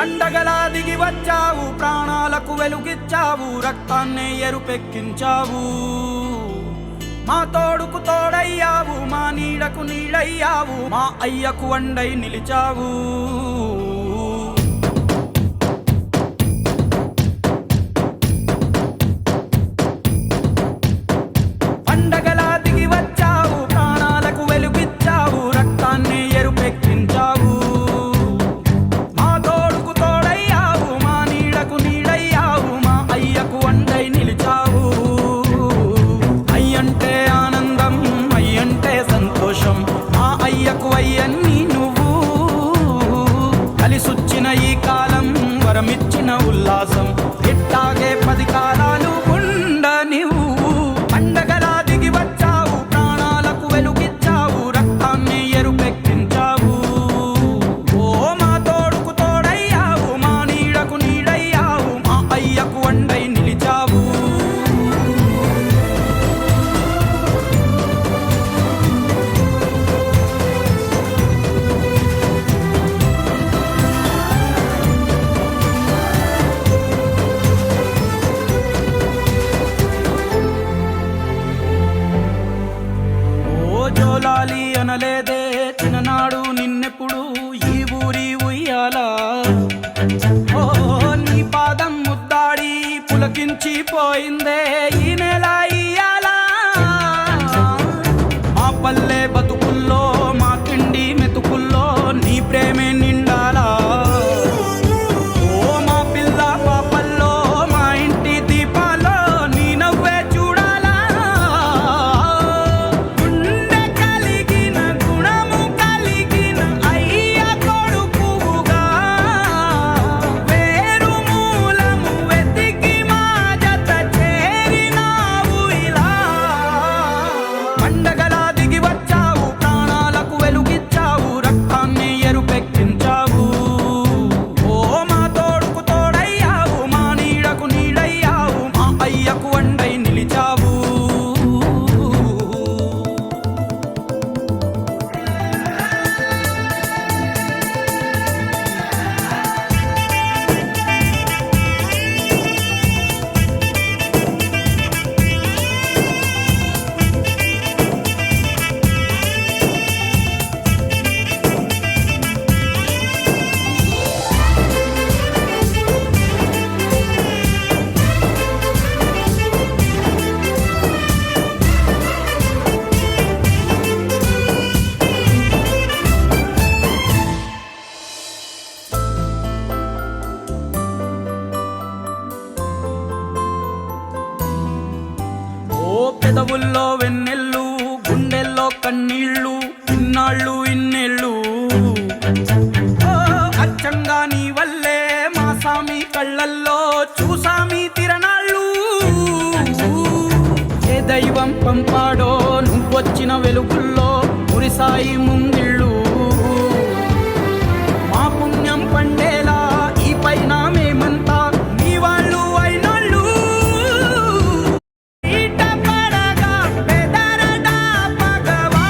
పండగలా దిగి వచ్చావు, ప్రాణాలకు వెలుగిచ్చావు, రక్తాన్నే ఎరుపెక్కించావు. మా తోడుకు తోడయ్యావు, మా నీడకు నీడయ్యావు, మా అయ్యకు వండై నిలిచావు. పండగలా దిగి వచ్చావు, ప్రాణాలకు వెలుగిచ్చావు, రక్తాన్నే ఎరుపెక్కించావు. మా తోడుకు తోడయ్యావు, మా నీడకు నీడయ్యావు, మా అయ్యకు వండై నిలిచావు. అయ్యంటే ఆనందం, అయ్యంటే సంతోషం, మా అయ్యకు అయ్యన్ని నువ్వు. కలిసొచ్చిన ఈ కాలం వరమిచ్చిన ఉల్లాసం, ఇట్టాగే 10 కాలాలు ఉండ నువ్వు. పండగలా దిగి వచ్చావు, ప్రాణాలకు వెలుగిచ్చావు, రక్తాన్ని ఎరుపెక్కించావు. ఓ మా తోడుకు తోడయ్యావు, మా నీడకు నీడయ్యావు, మా అయ్యకు వండై నిలిచావు. జోలాలి అనలేదే చిన్ననాడు నిన్నెప్పుడు ఈ ఊరి ఉయ్యాలా. ఓ నీ పాదం ముద్దాడి పులకించిపోయిందే ఈ నెల ఇయ్యాలా. మా పల్లె బతుకుల్లో, మా తిండి మెతుకుల్లో నీ ప్రేమే నిండాలా. ఓ మా పిల్ల పాపల్లో, మా ఇంటి దీపాల్లో నీ నవ్వే చూడాలా. గుండె కలిగిన గుణము కలిగిన అయ్య కొడుకుగా, వేరు మూలము వెతికి మా జత చేరినావు ఇలా. పండగలా దిగి వచ్చావు, ప్రాణాలకు వెలుగిచ్చావు, రక్తాన్ని ఎరుపెక్కించావు. ఓ మా తోడుకు తోడయ్యావు, మా నీడకు నీడయ్యావు, మా అయ్యకు వండై నిలిచావు. ఓ పెదవుల్లో వెన్నెల్లు, గుండెల్లో కన్నీళ్ళు, ఇన్నాళ్ళు ఇన్నేళ్ళు. ఓ అచ్చంగా నీ వల్లే మా సామి కళ్ళల్లో చూసామి తిరణాళ్ళు. ఏ దైవం పంపాడో నువ్వొచ్చిన వెలుగుల్లో మురిసాయి ముందు